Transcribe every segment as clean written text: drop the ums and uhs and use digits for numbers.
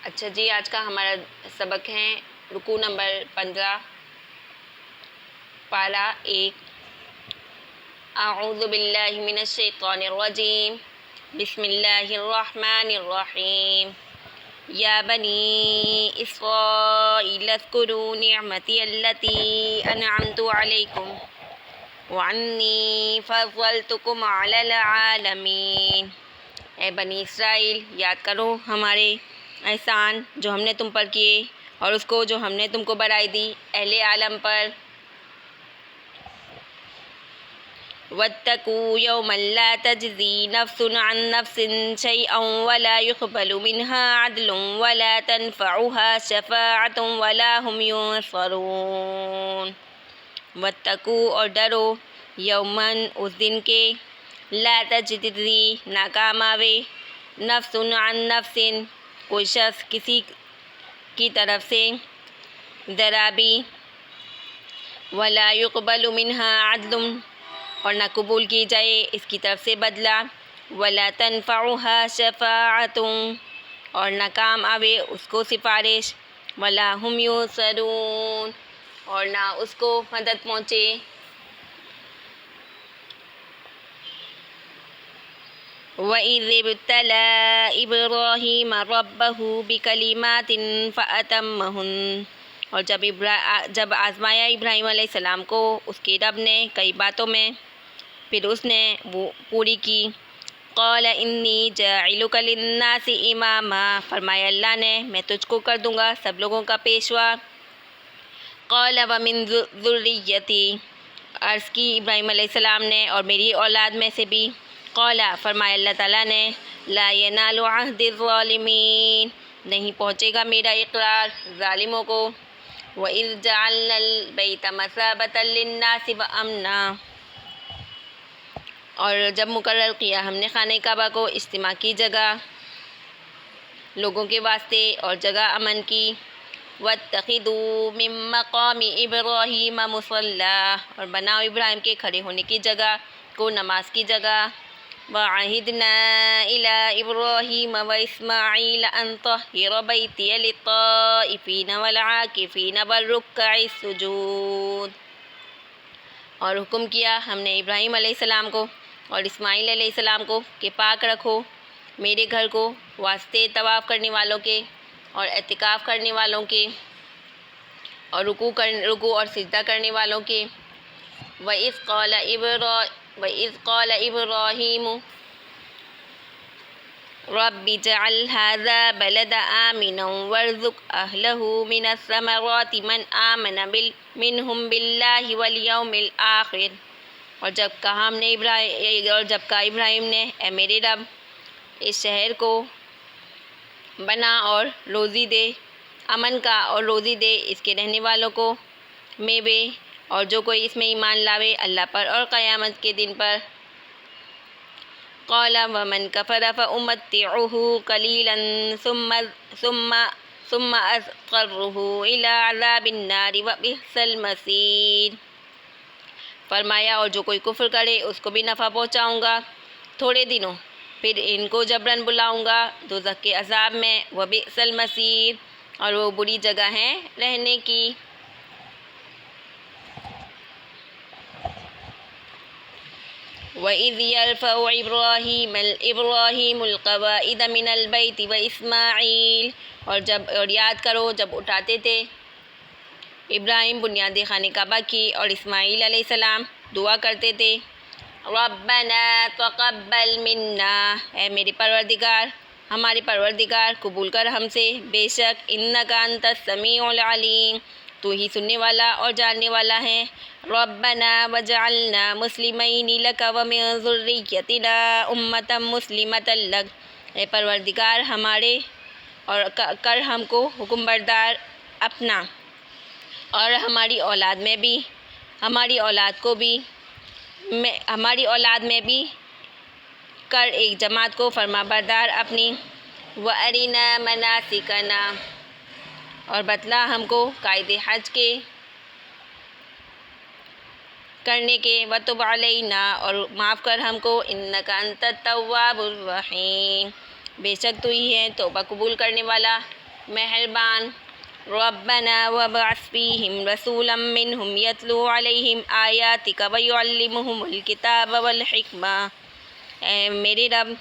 اچھا جی، آج کا ہمارا سبق ہے رکوع نمبر 15 پارہ 1۔ اعوذ باللہ من الشیطان الرجیم، بسم اللہ الرحمن الرحیم۔ یا بنی اسرائیل اذکروا نعمتی التی انعمت علیکم وانی فضلتکم علی العالمین۔ اے بنی اسرائیل، یاد کرو ہمارے احسان جو ہم نے تم پر کیے اور اس کو جو ہم نے تم کو بڑائی دی اہل عالم پر۔ واتقوا یوما لا تجزی نفس عن نفس شیئا ولا يقبل منها عدل ولا تنفعها شفاعة ولا هم ينصرون۔ واتقوا اور ڈرو، یومن اس دن کے، لا تجزی نہ کام آوے، نفس عن نفس کوئی شخص کسی کی طرف سے ذرا بھی، ولا يقبل منها عدل اور نہ قبول کی جائے اس کی طرف سے بدلہ، ولا تنفعها شفاعة اور نہ کام آوے اس کو سفارش، ولا هم ينصرون اور نہ اس کو مدد پہنچے۔ وَإِذِ ابْتَلَىٰ إِبْرَاهِيمَ رَبَّهُ بِكَلِمَاتٍ فَأَتَمَّهُنَّ اور جب آزمایا ابراہیم علیہ السلام کو اس کے رب نے کئی باتوں میں، پھر اس نے وہ پوری کی۔ قَالَ إِنِّي جَاعِلُكَ لِلنَّاسِ إِمَامًا فرمایا اللہ نے میں تجھ کو کر دوں گا سب لوگوں کا پیشوا۔ قَالَ وَمِن ذُرِّيَّتِي عرض کی ابراہیم علیہ السلام نے اور میری اولاد میں سے بھی۔ قَالَ فرمایا اللہ تعالیٰ نے لا ينال عہد الظالمین نہیں پہنچے گا میرا اقرار ظالموں کو۔ وَإِذْ جَعَلْنَا الْبَيْتَ مَثَابَةً لِلنَّاسِ وَأَمْنًا اور جب مقرر کیا ہم نے خانہ کعبہ کو اجتماع کی جگہ لوگوں کے واسطے اور جگہ امن کی۔ وَاتَّخِذُوا مِن مَّقَامِ إِبْرَاهِيمَ مُصَلًّى اور بناؤ ابراہیم کے کھڑے ہونے کی جگہ کو نماز کی جگہ۔ وَعَهِدْنَا إِلَىٰ إِبْرَاهِيمَ وَإِسْمَاعِيلَ أَن طَهِّرَ بَيْتِيَ لِلطَّائِفِينَ وَالْعَاكِفِينَ وَالرُّكَّعِ السُّجُودِ اور حکم کیا ہم نے ابراہیم علیہ السلام کو اور اسماعیل علیہ السلام کو کہ پاک رکھو میرے گھر کو واسطے طواف کرنے والوں کے اور اعتکاف کرنے والوں کے اور رکوع اور سجدہ کرنے والوں کے۔ وَإِذْ قَالَ إِبْرَاهِيمُ رَبِّ اجْعَلْ هَٰذَا بَلَدًا آمِنًا وَارْزُقْ أَهْلَهُ مِنَ الثَّمَرَاتِ مَنْ آمَنَ مِنْهُمْ بِاللَّهِ وَالْيَوْمِ الْآخِرِ اور جب کہا ابراہیم نے اے میرے رب اس شہر کو بنا اور روزی دے، امن کا اور روزی دے اس کے رہنے والوں کو میوے اور جو کوئی اس میں ایمان لاوے اللہ پر اور قیامت کے دن پر۔ قَالَ وَمَنْ كَفَرَ فَأُمَتِّعُهُ قَلِيلًا ثُمَّ أَضْطَرُّهُ إِلَىٰ عَذَابِ النَّارِ وَبِئْسَ الْمَصِيرُ فرمایا اور جو کوئی کفر کرے اس کو بھی نفع پہنچاؤں گا تھوڑے دنوں، پھر ان کو جبراً بلاؤں گا دوزخ کے عذاب میں، وَبِئْسَ الْمَصِيرُ اور وہ بری جگہ ہے رہنے کی۔ وَإِذْ يَرْفَعُ إِبْرَاهِيمُ الْقَوَاعِدَ مِنَ الْبَيْتِ وَإِسْمَاعِيلُ اور یاد کرو جب اٹھاتے تھے ابراہیم بنیاد خانہ کعبہ کی اور اسماعیل علیہ السلام دعا کرتے تھے رَبَّنَا تَقَبَّلْ مِنَّا اے میرے پروردگار ہمارے پروردگار قبول کر ہم سے، بے شک اِنَّکَ أَنتَ السَّمِيعُ الْعَلِيمُ تو ہی سننے والا اور جاننے والا ہے۔ رَبَّنَا وَاجْعَلْنَا مُسْلِمَيْنِ لَكَ وَمِن ذُرِّيَّتِنَا أُمَّةً مُّسْلِمَةً لَكَ اے پروردگار ہمارے اور کر ہم کو حکم بردار اپنا اور ہماری اولاد میں بھی کر ایک جماعت کو فرما بردار اپنی۔ وَأَرِنَا مَنَاسِكَنَا اور بتلا ہم کو قائد حج کے کرنے کے، وَتُبْ عَلَيْنَا اور معاف کر ہم کو، إِنَّكَ أَنتَ التَّوَّابُ الرَّحِيمُ بے شک تو ہی ہے توبہ قبول کرنے والا مہربان ربنا وابعث فیہم رسولا منہم یتلو علیہم آیاتک ویعلمہم الکتاب والحکمہ، اے میرے رب،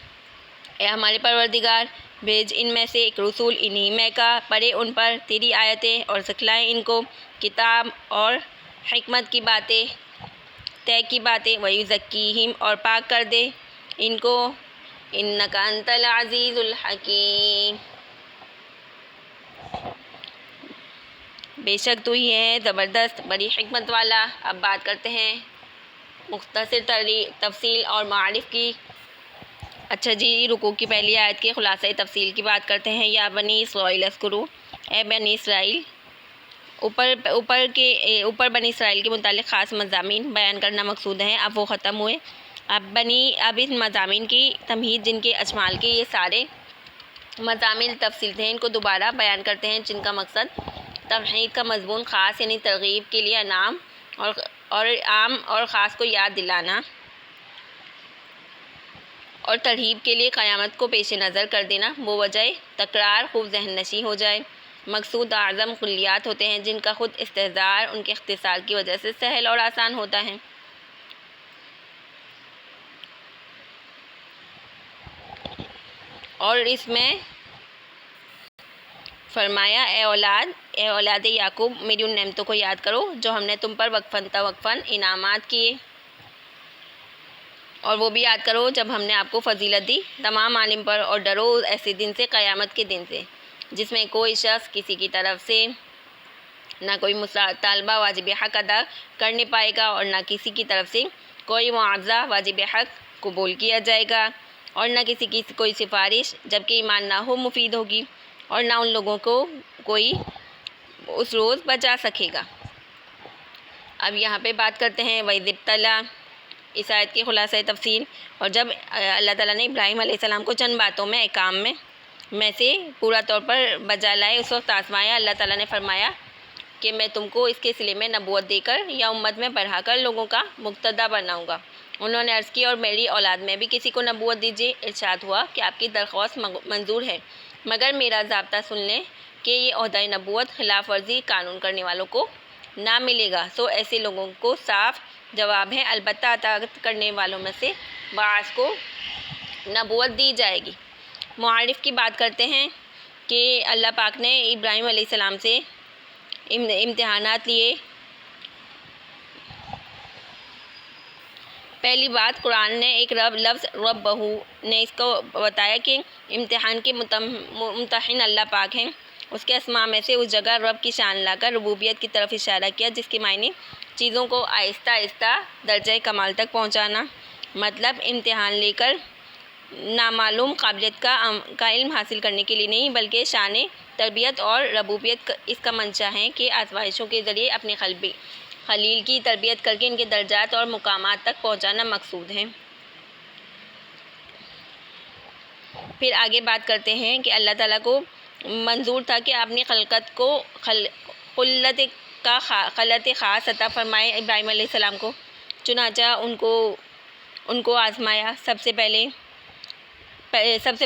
اے ہمارے پروردگار، بھیج ان میں سے ایک رسول انہی میں کا، پڑھے ان پر تیری آیتیں اور سکھلائیں ان کو کتاب اور حکمت کی باتیں، طے کی باتیں، ویزکیہم اور پاک کر دے ان کو، انک انت العزیز الحکیم، بے شک تو ہی ہے زبردست بڑی حکمت والا۔ اب بات کرتے ہیں مختصر تفصیل اور معارف کی۔ اچھا جی، رکوع کی پہلی آیت کے خلاصہ تفصیل کی بات کرتے ہیں۔ یا بنی اسرائیل اذکروا، اے بنی اسرائیل، اوپر بنی اسرائیل کے متعلق خاص مضامین بیان کرنا مقصود ہیں، اب وہ ختم ہوئے۔ اب ان مضامین کی تمہید، جن کے اشمال کے یہ سارے مضامین تفصیل تھے، ان کو دوبارہ بیان کرتے ہیں، جن کا مقصد تمہید کا مضمون خاص یعنی ترغیب کے لیے انعام اور عام اور خاص کو یاد دلانا، اور ترہیب کے لیے قیامت کو پیش نظر کر دینا، وہ وجہ تکرار خوب ذہن نشیں ہو جائے۔ مقصود اعظم کلیات ہوتے ہیں، جن کا خود استحضار ان کے اختصار کی وجہ سے سہل اور آسان ہوتا ہے۔ اور اس میں فرمایا، اے اولاد یعقوب، میری ان نعمتوں کو یاد کرو جو ہم نے تم پر وقفاً انعامات کیے، اور وہ بھی یاد کرو جب ہم نے آپ کو فضیلت دی تمام عالم پر، اور ڈرو ایسے دن سے، قیامت کے دن سے، جس میں کوئی شخص کسی کی طرف سے نہ کوئی مطالبہ واجب حق ادا کر نہیں پائے گا، اور نہ کسی کی طرف سے کوئی معاوضہ واجب حق قبول کیا جائے گا، اور نہ کسی کی کوئی سفارش جبکہ ایمان نہ ہو مفید ہوگی، اور نہ ان لوگوں کو کوئی اس روز بچا سکے گا۔ اب یہاں پہ بات کرتے ہیں وَإِذِ ابْتَلَىٰ، اس آیت کی خلاصہ تفصیل۔ اور جب اللہ تعالیٰ نے ابراہیم علیہ السلام کو چند باتوں میں احکام میں سے پورا طور پر بجا لائے، اس وقت آزمایا، اللہ تعالیٰ نے فرمایا کہ میں تم کو اس کے صلے میں نبوت دے کر یا امت میں بڑھا کر لوگوں کا مقتدی بناؤں گا۔ انہوں نے عرض کی، اور میری اولاد میں بھی کسی کو نبوت دیجیے۔ ارشاد ہوا کہ آپ کی درخواست منظور ہے، مگر میرا ضابطہ سن لیں کہ یہ عہدہ نبوت خلاف ورزی قانون کرنے والوں کو نہ ملے گا، سو ایسے لوگوں کو صاف جواب ہے، البتہ اطاعت کرنے والوں میں سے بعض کو نبوت دی جائے گی۔ معارف کی بات کرتے ہیں کہ اللہ پاک نے ابراہیم علیہ السلام سے امتحانات لیے۔ پہلی بات، قرآن نے ایک لفظ ربہ نے اس کو بتایا کہ امتحان کے ممتحن اللہ پاک ہیں۔ اس کے اسماء میں سے اس جگہ رب کی شان لا کر ربوبیت کی طرف اشارہ کیا، جس کے معنی چیزوں کو آہستہ آہستہ درجہ کمال تک پہنچانا، مطلب امتحان لے کر نامعلوم قابلیت کا علم حاصل کرنے کے لیے نہیں، بلکہ شان تربیت اور ربوبیت اس کا منشا ہے کہ آزمائشوں کے ذریعے اپنے خلیل کی تربیت کر کے ان کے درجات اور مقامات تک پہنچانا مقصود ہے۔ پھر آگے بات کرتے ہیں کہ اللہ تعالیٰ کو منظور تھا کہ اپنی خلقت کو خلت خاص عطا فرمائے ابراہیم علیہ السلام کو، چنانچہ ان کو آزمایا۔ سب سے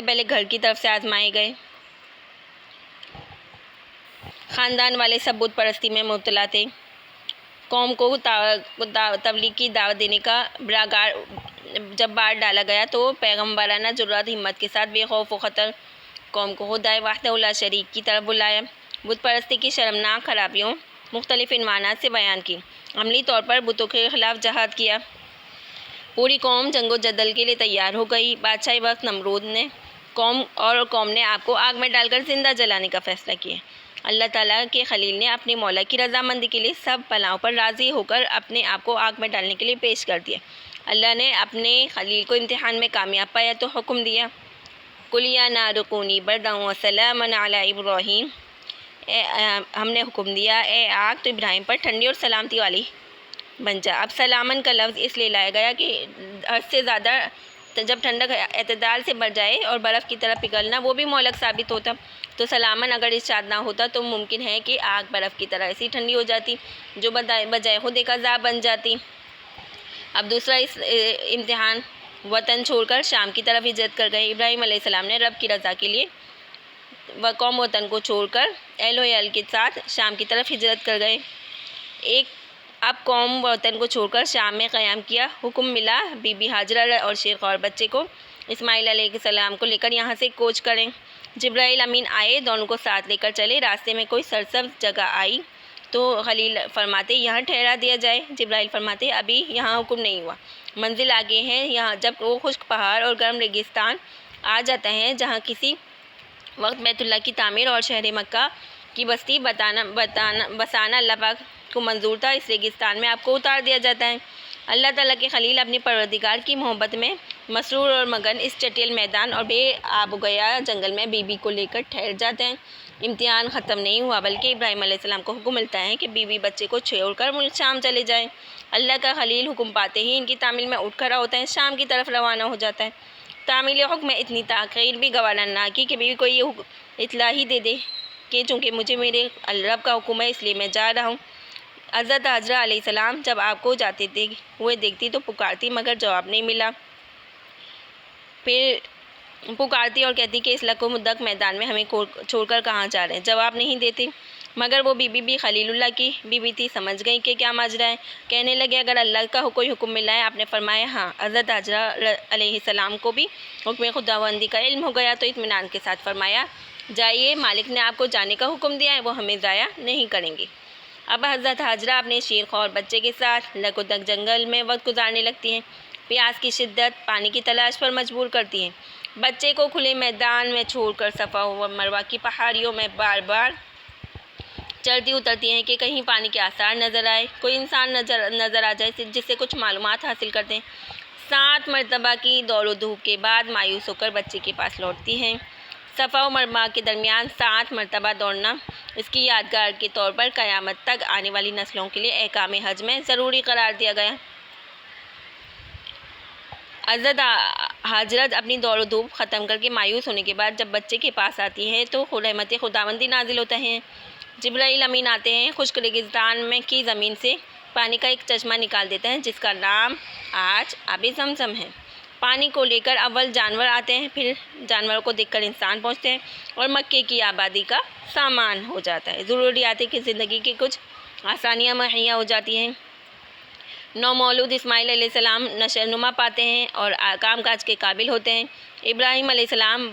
پہلے گھر کی طرف سے آزمائے گئے۔ خاندان والے سب بت پرستی میں مبتلا تھے۔ قوم کو تبلیغ کی دعوت دینے کا جب بار ڈالا گیا تو پیغمبرانہ جرات ہمت کے ساتھ بے خوف و خطر قوم کو خدائے وحدہ لا شریک کی طرف بلایا، بت پرستی کی شرمناک خرابیوں مختلف عنوانات سے بیان کی، عملی طور پر بتوں کے خلاف جہاد کیا۔ پوری قوم جنگ و جدل کے لیے تیار ہو گئی۔ بادشاہ وقت نمرود نے قوم نے آپ کو آگ میں ڈال کر زندہ جلانے کا فیصلہ کیا۔ اللہ تعالیٰ کے خلیل نے اپنے مولا کی رضامندی کے لیے سب بلاؤں پر راضی ہو کر اپنے آپ کو آگ میں ڈالنے کے لیے پیش کر دیا۔ اللہ نے اپنے خلیل کو امتحان میں کامیاب پایا تو حکم دیا، قُلْ يَا نَارُ كُونِي بَرْدًا وَسَلَامًا عَلَىٰ إِبْرَاهِيمَ، ہم نے حکم دیا اے آگ تو ابراہیم پر ٹھنڈی اور سلامتی والی بن جا۔ اب سلامن کا لفظ اس لیے لایا گیا کہ حد سے زیادہ جب ٹھنڈک اعتدال سے بڑھ جائے اور برف کی طرح پگھلنا وہ بھی مہلک ثابت ہوتا، تو سلامن اگر ارشاد نہ ہوتا تو ممکن ہے کہ آگ برف کی طرح ایسی ٹھنڈی ہو جاتی جو بجائے خود ایک عذاب بن جاتی۔ اب دوسرا امتحان، وطن چھوڑ کر شام کی طرف ہجرت کر گئے۔ ابراہیم علیہ السلام نے رب کی رضا کے لیے قوم وطن کو چھوڑ کر اہل و عیال کے ساتھ شام کی طرف ہجرت کر گئے۔ اب قوم وطن کو چھوڑ کر شام میں قیام کیا۔ حکم ملا بی بی ہاجرہ اور شیخ اور بچے کو اسماعیل علیہ السلام کو لے کر یہاں سے کوچ کریں۔ جبرائیل امین آئے، دونوں کو ساتھ لے کر چلے۔ راستے میں کوئی سرسبز جگہ آئی تو خلیل فرماتے یہاں ٹھہرا دیا جائے۔ جبرائیل فرماتے ابھی یہاں حکم نہیں ہوا، منزل آگے ہے۔ یہاں جب وہ خشک پہاڑ اور گرم ریگستان آ جاتا ہے جہاں کسی وقت بیت اللہ کی تعمیر اور شہر مکہ کی بستی بسانا اللہ پاک کو منظور تھا، اس ریگستان میں آپ کو اتار دیا جاتا ہے۔ اللہ تعالیٰ کے خلیل اپنے پروردگار کی محبت میں مسرور اور مگن اس چٹیل میدان اور بے آب و گیا جنگل میں بی بی کو لے کر ٹھہر جاتے ہیں۔ امتحان ختم نہیں ہوا، بلکہ ابراہیم علیہ السلام کو حکم ملتا ہے کہ بی بی بچے کو چھوڑ کر ملک شام چلے جائیں۔ اللہ کا خلیل حکم پاتے ہی ان کی تعمیل میں اٹھ کھڑا ہوتا ہے، شام کی طرف روانہ ہو جاتا ہے۔ تعمیل حکم میں اتنی تاخیر بھی گوارا نہ کی کہ بی بی کو یہ اطلاع ہی دے دے کہ چونکہ مجھے میرے رب کا حکم ہے اس لیے میں جا رہا ہوں۔ حضرت ہاجرہ علیہ السلام جب آپ کو جاتے ہوئے دیکھتی تو پکارتی مگر جواب نہیں ملا۔ پھر پکارتی اور کہتی کہ اس لکو مدک میدان میں ہمیں چھوڑ کر کہاں جا رہے ہیں، جواب نہیں دیتی۔ مگر وہ بی بی بھی خلیل اللہ کی بی بی تھی، سمجھ گئی کہ کیا ماجرا ہے۔ کہنے لگے اگر اللہ کا کوئی حکم ملا ہے۔ آپ نے فرمایا ہاں۔ حضرت ہاجرہ علیہ السلام کو بھی حکم خداوندی کا علم ہو گیا تو اطمینان کے ساتھ فرمایا جائیے، مالک نے آپ کو جانے کا حکم دیا ہے، وہ ہمیں ضائع نہیں کریں گے۔ اب حضرت ہاجرہ اپنے شیخ اور بچے کے ساتھ لکودک جنگل میں وقت گزارنے لگتی ہیں۔ پیاس کی شدت پانی کی تلاش پر مجبور کرتی ہیں۔ بچے کو کھلے میدان میں چھوڑ کر صفا و مروہ کی پہاڑیوں میں بار بار چڑھتی اترتی ہیں کہ کہیں پانی کے آثار نظر آئے، کوئی انسان نظر آ جائے جس سے کچھ معلومات حاصل کرتے ہیں۔ 7 مرتبہ کی دوڑ و دھوپ کے بعد مایوس ہو کر بچے کے پاس لوٹتی ہیں۔ صفا و مروہ کے درمیان 7 مرتبہ دوڑنا اس کی یادگار کے طور پر قیامت تک آنے والی نسلوں کے لیے احکام حج میں ضروری قرار دیا گیا۔ حضرت ہاجرہ اپنی دوڑ و دھوپ ختم کر کے مایوس ہونے کے بعد جب بچے کے پاس آتی ہے تو رحمت خداوندی نازل ہوتا ہے۔ جبرائیل امین آتے ہیں، خشک ریگستان میں کی زمین سے پانی کا ایک چشمہ نکال دیتا ہے جس کا نام آج آب زمزم ہے۔ پانی کو لے کر اول جانور آتے ہیں، پھر جانوروں کو دیکھ کر انسان پہنچتے ہیں اور مکے کی آبادی کا سامان ہو جاتا ہے۔ ضروریات کی زندگی کی کچھ آسانیاں مہیا ہو جاتی ہیں۔ نومولود اسماعیل علیہ السلام نشو نما پاتے ہیں اور کام کاج کے قابل ہوتے ہیں۔ ابراہیم علیہ السلام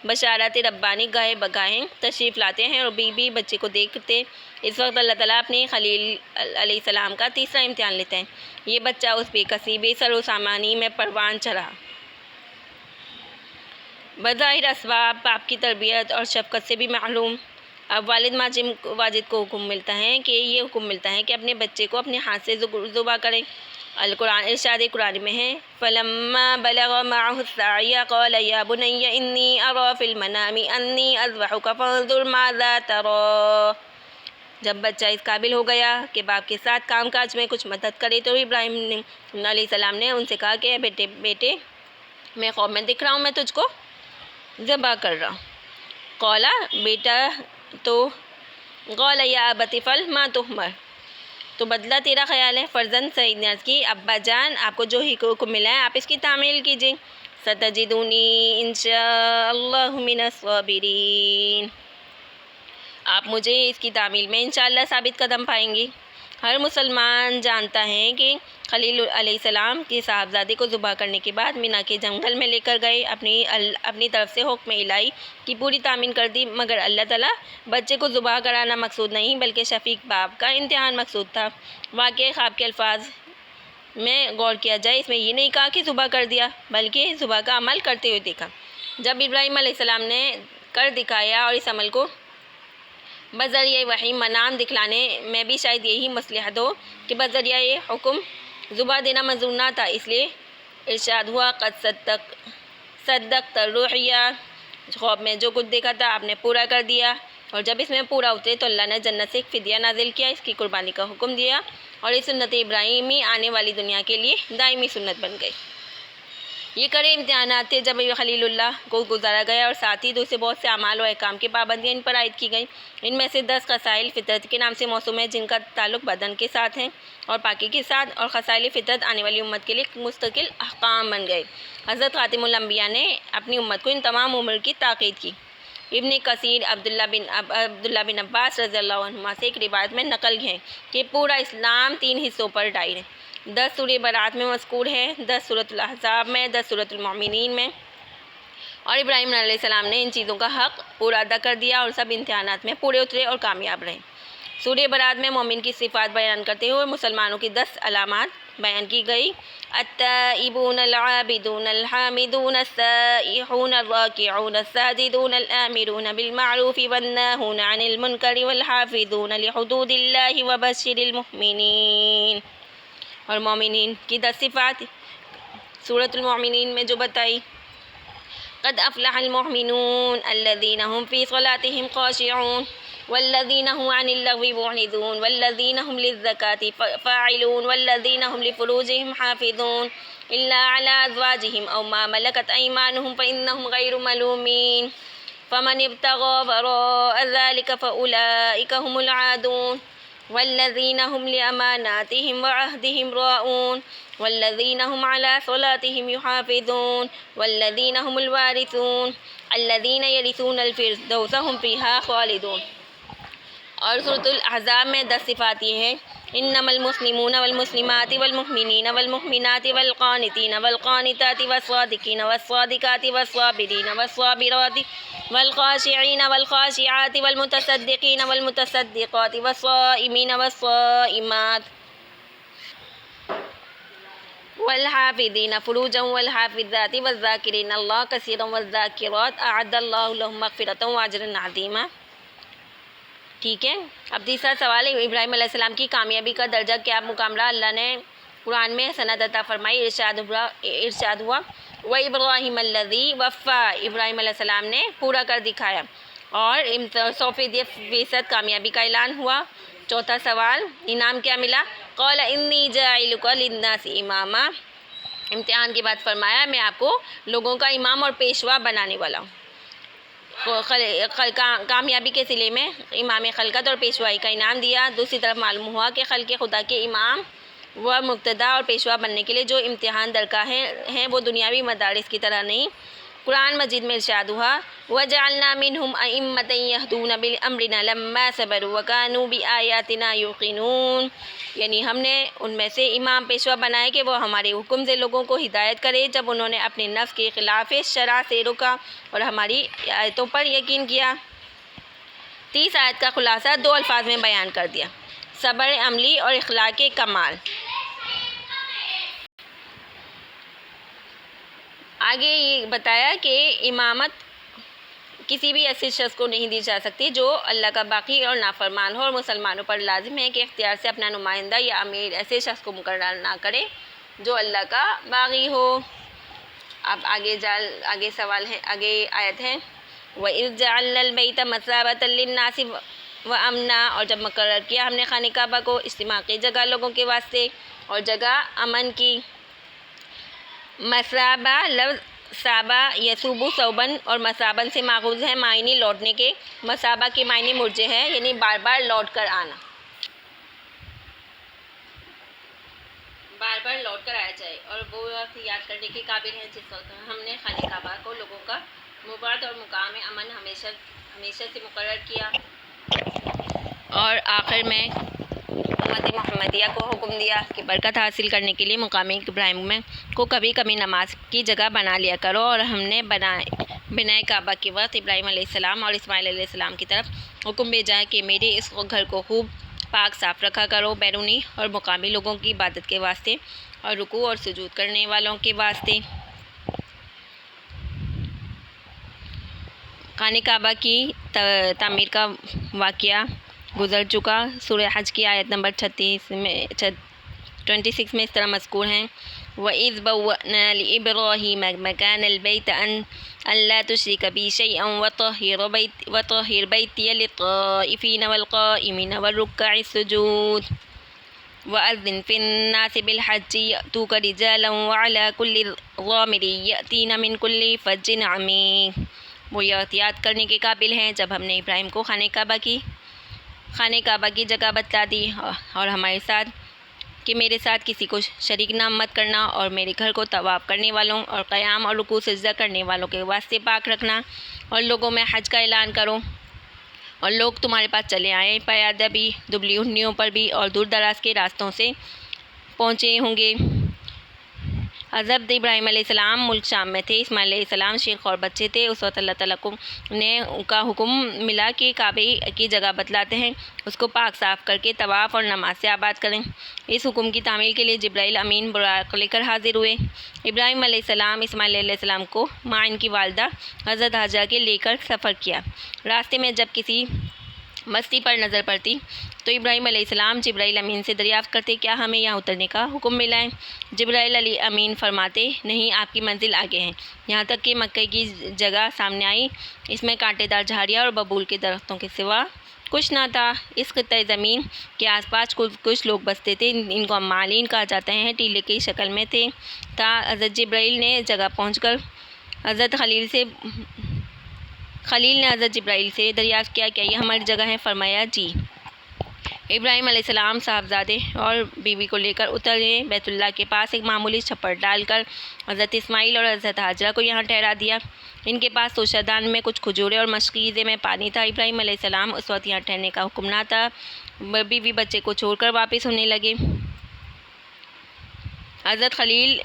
بشارت ربانی گاہے بگاہیں تشریف لاتے ہیں اور بی بی بچے کو دیکھتے اس وقت اللہ تعالیٰ اپنے خلیل علیہ السلام کا تیسرا امتحان لیتے ہیں۔ یہ بچہ اس بے کسی بے سر و سامانی میں پروان چڑھا۔ بظاہر اسباب باپ کی تربیت اور شفقت سے بھی معلوم۔ اب والد واجد کو حکم ملتا ہے کہ اپنے بچے کو اپنے ہاتھ سے ذبح کریں۔ القرآن ارشاد قرآن میں ہے فَلَمَّا بَلَغَ مَعَهُ السَّعْيَ قَالَ يَا بُنَيَّ إِنِّي أَرَىٰ فِي الْمَنَامِ أَنِّي أَذْبَحُكَ فَانظُرْ مَاذَا تَرَىٰ۔ جب بچہ اس قابل ہو گیا کہ باپ کے ساتھ کام کاج میں کچھ مدد کرے تو ابراہیم علیہ السلام نے ان سے کہا کہ بیٹے میں خواب میں دکھ رہا ہوں، میں تجھ کو ذبح کر رہا ہوں۔ قالا بیٹا تو قال یا ابت افعل ما تؤمر، تو بدلہ تیرا خیال ہے۔ فرزند سعید نے عرض کی ابا جان آپ کو جو حکم ملا ہے آپ اس کی تعمیل کیجیے۔ ستجدونی انشاء اللہ من الصابرین، آپ مجھے اس کی تعمیل میں انشاءاللہ ثابت قدم پائیں گے۔ ہر مسلمان جانتا ہے کہ خلیل علیہ السلام کے صاحبزادے کو ذبح کرنے کے بعد مینا کے جنگل میں لے کر گئے، اپنی طرف سے حکم الہی کی پوری تعمیل کر دی، مگر اللہ تعالیٰ بچے کو ذبح کرانا مقصود نہیں بلکہ شفیق باپ کا امتحان مقصود تھا۔ واقعہ خواب کے الفاظ میں غور کیا جائے، اس میں یہ نہیں کہا کہ ذبح کر دیا بلکہ ذبح کا عمل کرتے ہوئے دیکھا۔ جب ابراہیم علیہ السلام نے کر دکھایا اور اس عمل کو بذریعہ وحی منام دکھلانے میں بھی شاید یہی مصلحت ہو کہ بذریعہ یہ حکم ذبح دینا منظور نہ تھا، اس لیے ارشاد ہوا قد صدقت الرؤیا، خواب میں جو کچھ دیکھا تھا آپ نے پورا کر دیا، اور جب اس میں پورا اترے تو اللہ نے جنت سے ایک فدیہ نازل کیا، اس کی قربانی کا حکم دیا اور یہ سنت ابراہیمی آنے والی دنیا کے لیے دائمی سنت بن گئی۔ یہ کڑے امتحانات تھے جب خلیل اللہ کو گزارا گیا اور ساتھ ہی دوسرے بہت سے اعمال و احکام کی پابندیاں ان پر عائد کی گئیں۔ ان میں سے 10 خصائل فطرت کے نام سے موسوم ہیں جن کا تعلق بدن کے ساتھ ہے اور پاکی کے ساتھ، اور خصائل فطرت آنے والی امت کے لیے مستقل احکام بن گئے۔ حضرت خاتم الانبیاء نے اپنی امت کو ان تمام امور کی تاکید کی۔ ابن کثیر عبداللہ بن عباس رضی اللہ عنہما سے ایک روایت میں نقل ہے کہ پورا اسلام 3 حصوں پر ڈائر ہے۔ 10 سورہ برات میں مذکور ہے، 10 سورۃ الاحزاب میں، 10 سورۃ المؤمنین میں، اور ابراہیم علیہ السلام نے ان چیزوں کا حق پورا ادا کر دیا اور سب امتحانات میں پورے اترے اور کامیاب رہے۔ سورہ برات میں مومن کی صفات بیان کرتے ہوئے مسلمانوں کی 10 علامات بیان کی گئی۔ التائبون العابدون الحامدون السائحون الراکعون الساجدون الآمرون بالمعروف والناہون عن المنکر والحافظون لحدود اللہ وبشر المؤمنین۔ اور مومنین کی 10 صفات سورۃ المؤمنین میں جو بتائی، قد افلح المؤمنون الذین هم فی صلاتهم خاشعون والذین هم عن اللغو معرضون والذین هم للزکاة فاعلون والذین هم لفروجهم حافظون الا علی ازواجهم او ما ملکت ایمانهم فانهم غیر ملومین فمن ابتغى وراء ذلك فاولئک هم العادون والذین هم لأماناتهم وعهدهم راؤون والذین هم على صلاتهم يحافظون والذین هم الوارثون الذین یرثون الفردوس هم فیها خالدون۔ اور سورۃ الاحزاب میں 10 صفات یہ ہیں، انما المسلمون والمسلمات والمؤمنین والمؤمنات والقانتین والقانتات والصادقین والصادقات والصابرین والصابرات والخاشعین والخاشعات والمتصدقین والمتصدقات والصائمین والصائمات والحافظین فروجا والحافظات والذاکرین اللہ کثیرا والذاکرات اعد اللہ لهم مغفرۃ واجرا عظیما۔ ٹھیک ہے، اب تیسرا سوال ہے، ابراہیم علیہ السلام کی کامیابی کا درجہ کیا مقام رہا؟ اللہ نے قرآن میں سند عطا فرمائی، ارشاد ہوا وَإِبْرَاهِيمَ الَّذِي وَفَّى، ابراہیم علیہ السلام نے پورا کر دکھایا اور 100% کامیابی کا اعلان ہوا۔ چوتھا سوال، انعام کیا ملا؟ قَالَ إِنِّي جَاعِلُكَ لِلنَّاسِ إِمَامًا، امتحان کے بعد فرمایا میں آپ کو لوگوں کا امام اور پیشوا بنانے والا ہوں۔ کامیابی کے صلے میں امام خلقت اور پیشوائی کا انعام دیا۔ دوسری طرف معلوم ہوا کہ خلق خدا کے امام و مقتدا اور پیشوا بننے کے لیے جو امتحان درکار ہیں وہ دنیاوی مدارس کی طرح نہیں۔ قرآن مجید میں ارشاد ہوا وَجَعَلْنَا مِنْهُمْ أَئِمَّةً يَهْدُونَ بِأَمْرِنَا لَمَّا صَبَرُوا وَكَانُوا بِآيَاتِنَا يُوقِنُونَ، یعنی ہم نے ان میں سے امام پیشوا بنائے کہ وہ ہمارے حکم سے لوگوں کو ہدایت کرے جب انہوں نے اپنے نفس کے خلاف شرع سے رکا اور ہماری آیتوں پر یقین کیا۔ 30 آیت کا خلاصہ 2 الفاظ میں بیان کر دیا، صبر عملی اور اخلاق کمال۔ آگے یہ بتایا کہ امامت کسی بھی ایسے شخص کو نہیں دی جا سکتی جو اللہ کا باقی اور نافرمان ہو، اور مسلمانوں پر لازم ہے کہ اختیار سے اپنا نمائندہ یا امیر ایسے شخص کو مقرر نہ کرے جو اللہ کا باغی ہو۔ اب آگے سوال ہے، آگے آیت ہے وَإِذْ جَعَلْنَا الْبَيْتَ مَثَابَةً لِلنَّاسِ وَأَمْنًا، اور جب مقرر کیا ہم نے خانہ کعبہ کو اجتماع کی جگہ لوگوں کے واسطے اور جگہ امن کی۔ مثابہ لفظ صابہ یصوب صوباً اور مثابن سے ماخوذ ہے، معنی لوٹنے کے۔ مثابہ کے معنی مرجع ہے، یعنی بار بار لوٹ کر آنا، بار بار لوٹ کر آیا جائے، اور وہ وقت یاد کرنے کے قابل ہے جس وقت ہم نے خانہ کعبہ کو لوگوں کا مبارک اور مقام امن ہمیشہ سے مقرر کیا۔ اور آخر میں امت محمدیہ کو حکم دیا کہ برکت حاصل کرنے کے لیے مقام ابراہیم میں کو کبھی کبھی نماز کی جگہ بنا لیا کرو، اور ہم نے بنائے کعبہ کے وقت ابراہیم علیہ السلام اور اسماعیل علیہ السلام کی طرف حکم بھیجا ہے کہ میرے اس گھر کو خوب پاک صاف رکھا کرو، بیرونی اور مقامی لوگوں کی عبادت کے واسطے اور رکوع اور سجود کرنے والوں کے واسطے۔ خانہ کعبہ کی تعمیر کا واقعہ گزر چکا۔ سورہ حج کی آیت نمبر 26 میں اس طرح مذکور ہیں وَإِذْ بَوَّأْنَا لِإِبْرَاهِيمَ مَكَانَ الْبَيْتِ أَن لَّا تُشْرِكَ بِي شَيْئًا وَطَهِّرْ بَيْتِيَ لِلطَّائِفِينَ وَالْقَائِمِينَ وَالرُّكَّعِ السُّجُودِ وَأَذِّنْ فِي النَّاسِ بِالْحَجِّ يَأْتُوكَ رِجَالًا وَعَلَىٰ كُلِّ ضَامِرٍ يَأْتِينَ مِنْ كُلِّ فَجٍّ عَمِيقٍ۔ وہ یہ احتیاط کرنے کے قابل ہیں جب ہم نے ابراہیم کو خانہ کعبہ کی جگہ بتلا دی اور ہمارے ساتھ کہ میرے ساتھ کسی کو شریک نہ مت کرنا، اور میرے گھر کو طواف کرنے والوں اور قیام اور رکوع سجدہ کرنے والوں کے واسطے پاک رکھنا، اور لوگوں میں حج کا اعلان کرو، اور لوگ تمہارے پاس چلے آئیں، پیادہ بھی، دبلی اونٹنیوں پر بھی، اور دور دراز کے راستوں سے پہنچے ہوں گے۔ حضرت ابراہیم علیہ السلام ملک شام میں تھے۔ اسماعیل علیہ السلام شیخ اور بچے تھے۔ اس وقت اللہ تعالیٰ کا حکم ملا کہ کعبے کی جگہ بتلاتے ہیں، اس کو پاک صاف کر کے طواف اور نماز سے آباد کریں۔ اس حکم کی تعمیل کے لیے جبرائیل امین براق لے کر حاضر ہوئے۔ ابراہیم علیہ السلام اسماعیل علیہ السلام کو ماں ان کی والدہ حضرت حاجرہ کے لے کر سفر کیا۔ راستے میں جب کسی بستی پر نظر پڑتی تو ابراہیم علیہ السلام جبرائیل امین سے دریافت کرتے، کیا ہمیں یہاں اترنے کا حکم ملا ہے؟ جبرائیل علیہ امین فرماتے، نہیں، آپ کی منزل آگے ہے، یہاں تک کہ مکہ کی جگہ سامنے آئی، اس میں کانٹے دار جھاڑیاں اور ببول کے درختوں کے سوا کچھ نہ تھا۔ اس خطۂ زمین کے آس پاس کچھ لوگ بستے تھے، ان کو مالین کہا جاتا ہے، ٹیلے کی شکل میں تھے۔ حضرت جبرائیل نے جگہ پہنچ کر خلیل نے حضرت جبرائیل سے دریافت کیا، کیا یہ ہماری جگہ ہے؟ فرمایا جی۔ ابراہیم علیہ السلام صاحبزادے اور بیوی کو لے کر اترے۔ بیت اللہ کے پاس ایک معمولی چھپر ڈال کر حضرت اسماعیل اور حضرت حاجرہ کو یہاں ٹھہرا دیا۔ ان کے پاس توشہ میں کچھ کھجورے اور مشکیزے میں پانی تھا۔ ابراہیم علیہ السلام اس وقت یہاں ٹھہرنے کا حکم نہ تھا، بیوی بچے کو چھوڑ کر واپس ہونے لگے۔ حضرت خلیل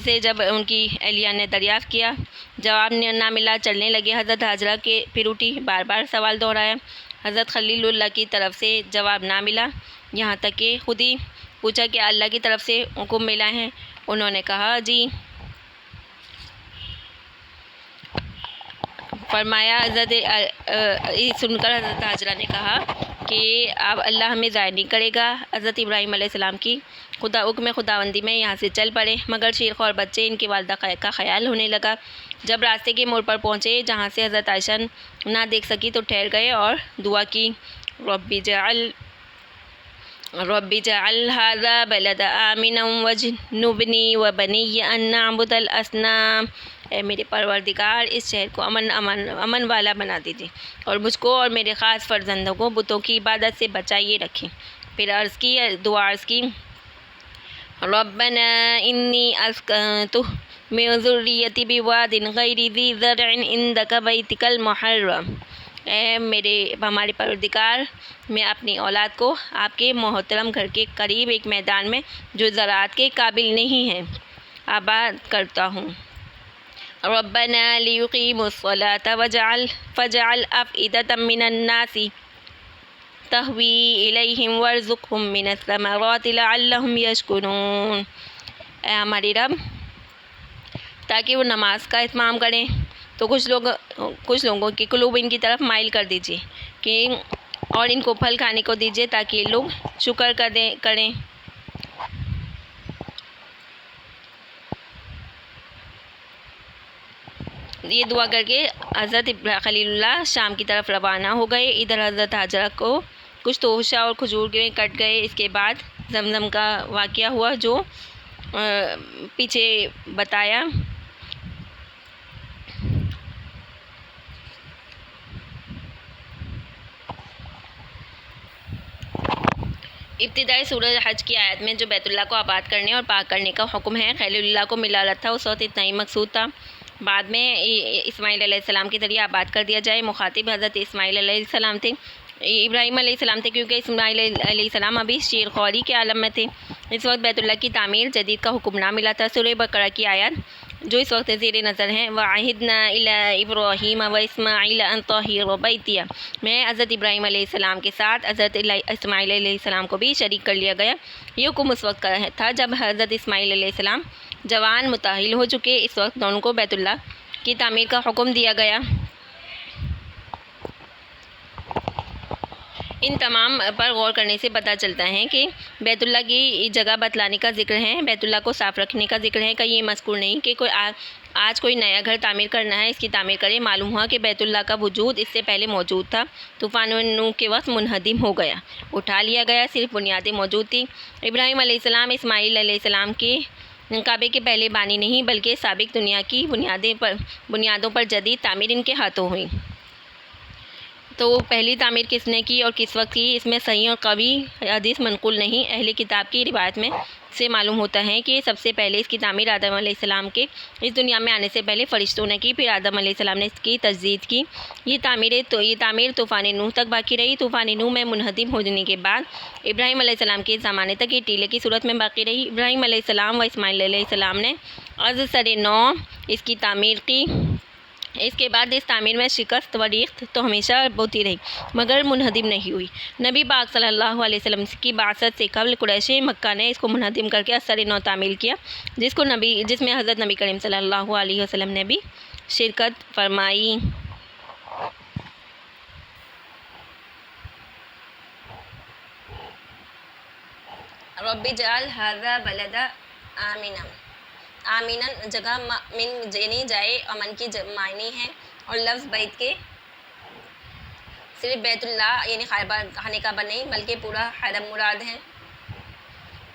سے جب ان کی اہلیہ نے دریافت کیا، جواب نہ ملا، چلنے لگے۔ حضرت حاجرہ کے پھر اٹھی، بار بار سوال دہرایا، حضرت خلیل اللہ کی طرف سے جواب نہ ملا، یہاں تک کہ خود ہی پوچھا کہ اللہ کی طرف سے حکم ملا ہے؟ انہوں نے کہا جی۔ فرمایا سن کر حضرت حاجرہ نے کہا کہ اب اللہ ہمیں ضائع نہیں کرے گا۔ حضرت ابراہیم علیہ السلام کی حکم خداوندی میں یہاں سے چل پڑے، مگر شیخ اور بچے ان کی والدہ کا خیال ہونے لگا۔ جب راستے کے موڑ پر پہنچے جہاں سے حضرت عائشہ نہ دیکھ سکی تو ٹھہر گئے اور دعا کی، رب اجعل هذا بلد آمنا واجنبنی وبنی ان نعبد الاصنام۔ اے میرے پروردگار، اس شہر کو امن والا بنا دیجیے اور مجھ کو اور میرے خاص فرزندوں کو بتوں کی عبادت سے بچائیے رکھیں۔ پھر دعا عرض کی، ربنا انی اسکنت من ذریتی بواد غیر ذی زرع عندک بیتک المحرم۔ اے ہمارے پروردگار، میں اپنی اولاد کو آپ کے محترم گھر کے قریب ایک میدان میں جو زراعت کے قابل نہیں ہے آباد کرتا ہوں۔ ربنا لیقیموا الصلاۃ فاجعل افئدۃ من الناس تہوی الیہم وارزقہم من الثمرات لعلہم یشکرون۔ اے ہمارے رب، تاکہ وہ نماز کا اتمام کریں تو کچھ لوگوں کے قلوب ان کی طرف مائل کر دیجیے اور ان کو پھل کھانے کو دیجیے تاکہ یہ لوگ شکر کریں۔ یہ دعا کر کے حضرت خلیل اللہ شام کی طرف روانہ ہو گئے۔ ادھر حضرت حاجرہ کو کچھ توشہ اور کھجور کے کٹ گئے۔ اس کے بعد زمزم کا واقعہ ہوا جو پیچھے بتایا۔ ابتدائی سورہ حج کی آیت میں جو بیت اللہ کو آباد کرنے اور پاک کرنے کا حکم ہے، خلیل اللہ کو ملا رہا تھا، اس وقت اتنا ہی مقصود تھا۔ بعد میں اسماعیل علیہ السلام کے ذریعے آباد کر دیا جائے۔ مخاطب حضرت اسماعیل علیہ السلام تھے، ابراہیم علیہ السلام تھے، کیونکہ اسماعیل علیہ السلام ابھی شیر خوری کے عالم میں تھے۔ اس وقت بیت اللہ کی تعمیر جدید کا حکم نہ ملا تھا۔ سورہ بقرہ کی آیات جو اس وقت زیر نظر ہیں، وَعَهِدْنَا إِلَىٰ إِبْرَاهِيمَ وَإِسْمَاعِيلَ أَن طَهِّرَ بَيْتِيَ میں حضرت ابراہیم علیہ السلام کے ساتھ حضرت اسماعیل علیہ السلام کو بھی شریک کر لیا گیا۔ یہ حکم اس وقت کا تھا جب حضرت اسماعیل علیہ السلام جوان متاہل ہو چکے۔ اس وقت دونوں کو بیت اللہ کی تعمیر کا حکم دیا گیا۔ ان تمام پر غور کرنے سے پتہ چلتا ہے کہ بیت اللہ کی جگہ بتلانے کا ذکر ہے، بیت اللہ کو صاف رکھنے کا ذکر ہے، کہیں یہ مذکور نہیں کہ آج کوئی نیا گھر تعمیر کرنا ہے، اس کی تعمیر کرے۔ معلوم ہوا کہ بیت اللہ کا وجود اس سے پہلے موجود تھا، طوفان نوح کے وقت منہدم ہو گیا، اٹھا لیا گیا، صرف بنیادیں موجود تھیں۔ ابراہیم علیہ السلام اسماعیل علیہ السلام کے کعبے کے پہلے بانی نہیں بلکہ سابق دنیا کی بنیادوں پر جدید تعمیر ان کے ہاتھوں ہوئی۔ تو پہلی تعمیر کس نے کی اور کس وقت کی، اس میں صحیح اور قوی حدیث منقول نہیں۔ اہل کتاب کی روایت میں سے معلوم ہوتا ہے کہ سب سے پہلے اس کی تعمیر آدم علیہ السلام کے اس دنیا میں آنے سے پہلے فرشتوں نے کی، پھر آدم علیہ السلام نے اس کی تجدید کی۔ یہ تعمیر طوفان نوح تک باقی رہی۔ طوفان نوح میں منہدم ہونے کے بعد ابراہیم علیہ السلام کے زمانے تک یہ ٹیلے کی صورت میں باقی رہی۔ ابراہیم علیہ السلام و اسماعیل علیہ السلام نے از سر نو اس کی تعمیر کی۔ اس کے بعد اس تعمیر میں شکست و ریخت تو ہمیشہ ہوتی رہی مگر منہدم نہیں ہوئی۔ نبی پاک صلی اللہ علیہ وسلم کی بعثت سے قبل قریش مکہ نے اس کو منہدم کر کے از سر نو تعمیر کیا، جس میں حضرت نبی کریم صلی اللہ علیہ وسلم نے بھی شرکت فرمائی۔ رب اجعل ھذا بلدا آمنا جگہ من یعنی جائے امن کی معنی ہے، اور لفظ بیت کے صرف بیت اللہ یعنی خانہ کعبہ نہیں بلکہ پورا حرم مراد ہے۔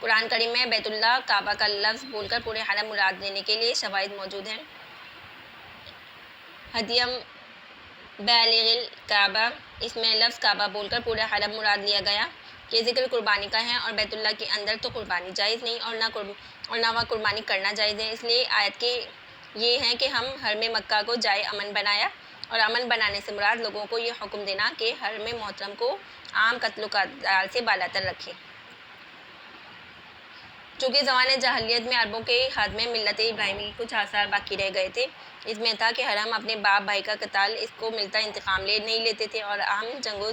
قرآن کریم میں بیت اللہ کعبہ کا لفظ بول کر پورے حرم مراد لینے کے لیے شواہد موجود ہیں۔ ہدیم بالغ الکعبہ، اس میں لفظ کعبہ بول کر پورا حرم مراد لیا گیا۔ یہ ذکر قربانی کا ہے، اور بیت اللہ کے اندر تو قربانی جائز نہیں اور نہ وہاں قربانی کرنا جائز ہے۔ اس لیے آیت کی یہ ہے کہ ہم حرم مکہ کو جائے امن بنایا، اور امن بنانے سے مراد لوگوں کو یہ حکم دینا کہ حرم محترم کو عام قتل و قتال سے بالاتر رکھیں۔ چونکہ زمانۂ جاہلیت میں عربوں کے ہاتھ میں ملت ابراہیمی کے کچھ آثار باقی رہ گئے تھے۔ اس میں تھا کہ حرم اپنے باپ بھائی کا قتال اس کو ملتا انتقام نہیں لیتے تھے، اور عام جنگ و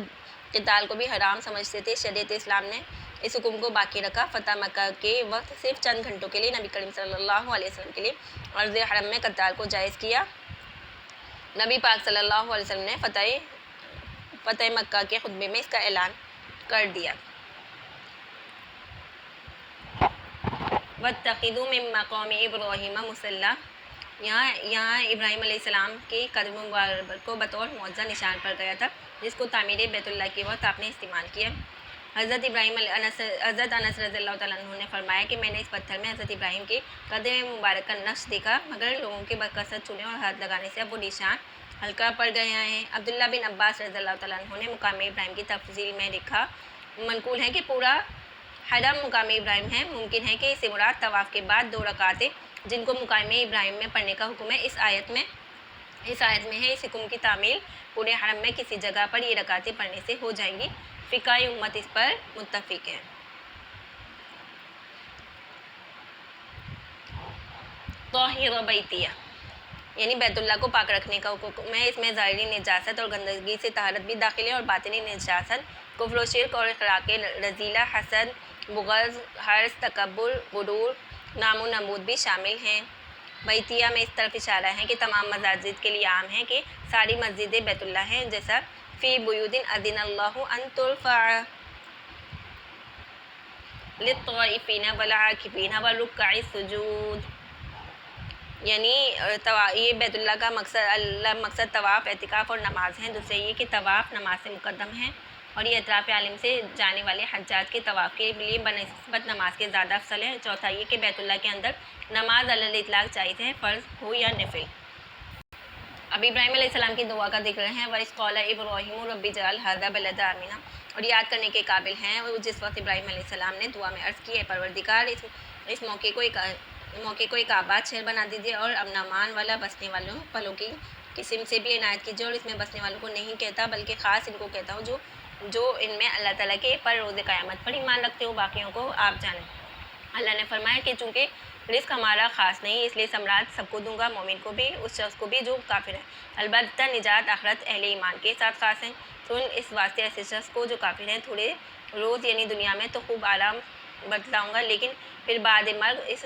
قتال کو بھی حرام سمجھتے تھے۔ شریعت اسلام نے اس حکم کو باقی رکھا۔ فتح مکہ کے وقت صرف چند گھنٹوں کے لیے نبی کریم صلی اللہ علیہ وسلم کے لیے عرض حرم میں قتال کو جائز کیا۔ نبی پاک صلی اللہ علیہ وسلم نے فتح مکہ کے خطبے میں اس کا اعلان کر دیا۔ وَاتَّخِذُوا مِن مَّقَامِ إِبْرَاهِيمَ مُصَلًّى، یہاں ابراہیم علیہ السلام کے قدم مبارک کو بطور معجزہ نشان پر گیا تھا، جس کو تعمیر بیت اللہ کے وقت آپ نے استعمال کیا۔ حضرت انس رضی اللہ تعالیٰ عنہ نے فرمایا کہ میں نے اس پتھر میں حضرت ابراہیم کے قدم مبارک کا نقش دیکھا، مگر لوگوں کے بکثرت چھونے اور ہاتھ لگانے سے اب وہ نشان ہلکا پڑ گئے ہیں۔ عبداللہ بن عباس رضی اللہ تعالیٰ عنہ نے مقام ابراہیم کی تفصیل میں لکھا، منقول ہے کہ پورا حرم مقام ابراہیم ہے۔ ممکن ہے کہ اس سے مراد طواف کے بعد 2 رکعتیں جن کو مقام ابراہیم میں پڑھنے کا حکم ہے اس آیت میں ہے۔ اس حکم کی تعمیل پورے حرم میں کسی جگہ پر یہ رکعتیں پڑھنے سے ہو جائیں گی۔ فقہ امت اس پر متفق ہے۔ طاہر بیتیہ یعنی بیت اللہ کو پاک رکھنے کا حکم ہے۔ اس میں ظاہری نجاست اور گندگی سے طہارت بھی داخل ہے، اور باطنی نجاست کفر و شرک اور اخلاق رذیلہ، حسد، بغض، حرص، تکبر، غرور، نام و نمود بھی شامل ہیں۔ بیتیہ میں اس طرف اشارہ ہے کہ تمام مساجد کے لیے عام ہے کہ ساری مسجدیں بیت اللہ ہیں، جیسا فی بیوت اذن اللہ ان ترفع للطائفین والعاکفین والرکع السجود، یعنی یہ بیت اللہ کا مقصد طواف، اعتکاف اور نماز ہے۔ دوسرے یہ کہ طواف نماز سے مقدم ہے، اور یہ اطراف عالم سے جانے والے حجاج کے طواف کے لیے بنسبت نماز کے زیادہ افضل ہے۔ چوتھا یہ کہ بیت اللہ کے اندر نماز علی الاطلاق جائز ہے، فرض ہو یا نفل۔ اب ابراہیم علیہ السلام کی دعا کا ذکر ہے۔ وَإِذْ قَالَ إِبْرَاهِيمُ رَبِّ اجْعَلْ هَٰذَا بَلَدًا آمِنًا، اور یاد کرنے کے قابل ہیں وہ جس وقت ابراہیم علیہ السلام نے دعا میں عرض کی، اے پروردگار اس موقع کو ایک آباد شہر بنا دیجیے، اور امن امان والا، بسنے والوں پلوں کی قسم سے بھی عنایت کیجیے، اور اس میں بسنے والوں کو نہیں کہتا بلکہ خاص ان کو کہتا ہوں جو ان میں اللہ تعالیٰ کے پر روز قیامت پر ایمان رکھتے ہو، باقیوں کو آپ جانیں۔ اللہ نے فرمایا کہ چونکہ رزق ہمارا خاص نہیں، اس لیے ثمرات سب کو دوں گا، مومن کو بھی، اس شخص کو بھی جو کافر ہے۔ البتہ نجات آخرت اہل ایمان کے ساتھ خاص ہے۔ تو اس واسطے ایسے شخص کو جو کافر ہیں تھوڑے روز یعنی دنیا میں تو خوب آرام بتلاؤں گا، لیکن پھر بعد مرگ اس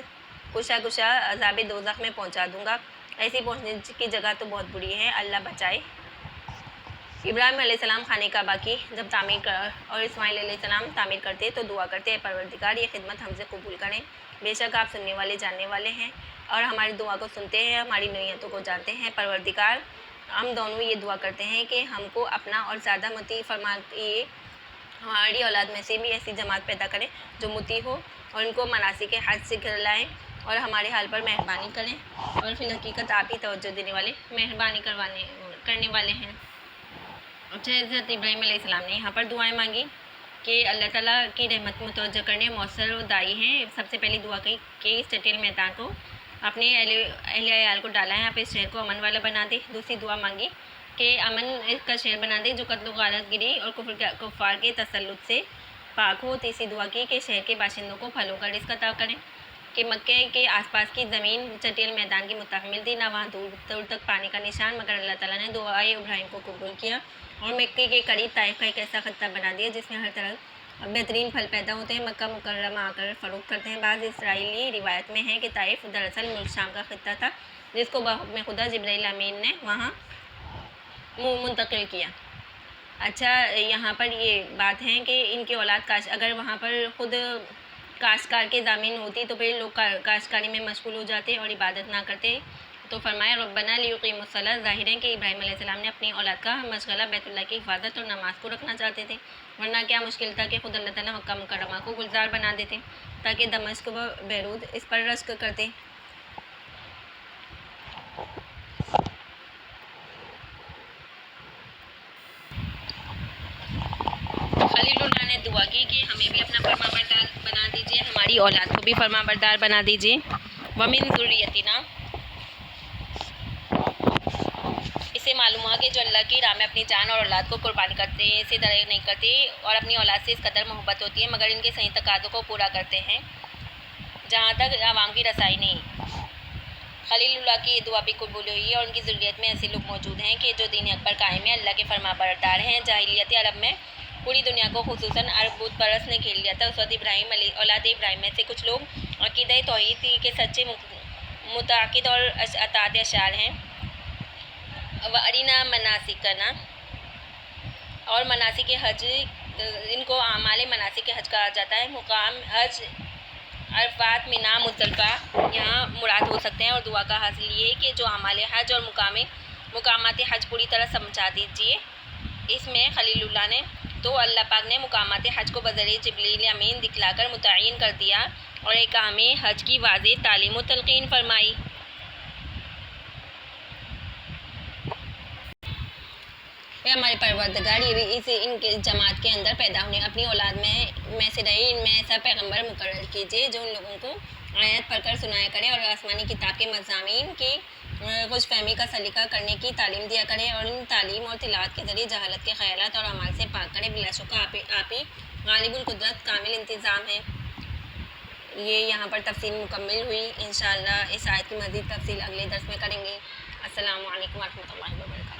کشا عذاب دوزخ میں پہنچا دوں گا۔ ایسی پہنچنے کی جگہ تو بہت بری ہے، اللہ بچائے۔ ابراہیم علیہ السلام خانہ کعبہ کی جب تعمیر اور اسماعیل علیہ السلام تعمیر کرتے تو دعا کرتے، اے پروردگار یہ خدمت ہم سے قبول کریں، بے شک آپ سننے والے جاننے والے ہیں، اور ہماری دعا کو سنتے ہیں، ہماری نیتوں کو جانتے ہیں۔ پروردگار ہم دونوں یہ دعا کرتے ہیں کہ ہم کو اپنا اور زیادہ مطیع فرمائیے، ہماری اولاد میں سے بھی ایسی جماعت پیدا کریں جو مطیع ہو، اور ان کو مناسک حج سے کھلائیں، اور ہمارے حال پر مہربانی کریں، اور فی الحقیقت آپ ہی توجہ دینے والے، مہربانی کرنے والے ہیں۔ اچھا، حضرت ابراہیم علیہ السلام نے یہاں پر دعائیں مانگی کہ اللہ تعالیٰ کی رحمت متوجہ کرنے مؤثر و دائی ہیں۔ سب سے پہلی دعا کی کہ اس چٹیل میدان کو اپنے اہل عیال کو ڈالا ہے، آپ اس شہر کو امن والا بنا دے۔ دوسری دعا مانگی کہ امن کا شہر بنا دے جو قتل و غارت گری اور کفار کے تسلط سے پاک ہو۔ تیسری دعا کی کہ شہر کے باشندوں کو پھلوں کا رزق عطا کریں، کہ مکے کے آس پاس کی زمین چٹیل میدان کی متحمل تھی، نہ وہاں دور دور تک پانی کا نشان، مگر اللہ تعالیٰ نے دعائے ابراہیم کو قبول کیا اور مکے کے قریب طائف کا ایک ایسا خطہ بنا دیا جس میں ہر طرح بہترین پھل پیدا ہوتے ہیں۔ مکہ مکرمہ آ کر فروخت کرتے ہیں۔ بعض اسرائیلی روایت میں ہے کہ طائف دراصل ملک شام کا خطہ تھا جس کو بحکم خدا جبرائیل امین نے وہاں منتقل کیا۔ اچھا، یہاں پر یہ بات ہے کہ ان کی اولاد اگر وہاں پر خود کاشتکار کے زمین ہوتی تو پھر لوگ کاشتکاری میں مشغول ہو جاتے اور عبادت نہ کرتے۔ تو فرمایا ربنا لیقیموا الصلاۃ، ظاہر ہے کہ ابراہیم علیہ السلام نے اپنی اولاد کا مشغلہ بیت اللہ کی حفاظت اور نماز کو رکھنا چاہتے تھے، ورنہ کیا مشکل تھا کہ خود اللہ تعالیٰ مکہ مکرمہ کو گلزار بنا دیتے تاکہ دمشق و بیروت اس پر رشک کرتے۔ خلیل اللہ نے دعا کی کہ ہمیں بھی اپنا فرما بردار بنا دیجیے، ہماری اولاد کو بھی فرما بردار بنا دیجیے۔ ومن ذریتنا، اس سے معلوم ہوا کہ جو اللہ کی راہ میں اپنی جان اور اولاد کو قربان کرتے ہیں، اسے دریا نہیں کرتے اور اپنی اولاد سے اس قدر محبت ہوتی ہے مگر ان کے صحیح تقاضوں کو پورا کرتے ہیں جہاں تک عوام کی رسائی نہیں۔ خلیل اللہ کی یہ دعا بھی قبول ہوئی ہے اور ان کی ذریت میں ایسے لوگ موجود ہیں کہ جو دین حق پر قائم ہیں، اللہ کے فرما بردار ہیں۔ جاہلیت عرب میں پوری دنیا کو خصوصاً عرب بت پرست نے گھیر لیا تھا۔ اس وقت اولاد ابراہیم میں سے کچھ لوگ عقیدہ توحید کے سچے متعاقد اور اطاعت اشعار ہیں۔ وَأَرِنَا مَنَاسِكَنَا، اور مناسک حج، ان کو اعمال مناسک حج کہا جاتا ہے۔ مقام حج عرفات، منا، مزدلفہ یہاں مراد ہو سکتے ہیں، اور دعا کا حاصل یہ ہے کہ جو اعمال حج اور مقامات حج پوری طرح سمجھا دیجیے۔ اس میں خلیل اللہ نے تو اللہ پاک نے مقامات حج کو بذریعہ جبریل امین دکھلا کر متعین کر دیا اور احکام حج کی واضح تعلیم و تلقین فرمائی۔ ہمارے پروردگار یہ بھی ان کے جماعت کے اندر پیدا ہونے اپنی اولاد میں سے رہے، ان میں ایسا پیغمبر مقرر کیجیے جو ان لوگوں کو آیات پڑھ کر سنایا کرے اور آسمانی کتاب کے مضامین کی خوش فہمی کا سلیقہ کرنے کی تعلیم دیا کرے اور ان تعلیم اور تلاوت کے ذریعے جہالت کے خیالات اور اعمال سے پاک کرے۔ بلا شبہ آپ ہی غالب القدرت کامل انتظام ہے۔ یہ یہاں پر تفصیل مکمل ہوئی، انشاءاللہ اس آیت کی مزید تفصیل اگلے درس میں کریں گے۔ السلام علیکم ورحمۃ اللہ وبرکاتہ۔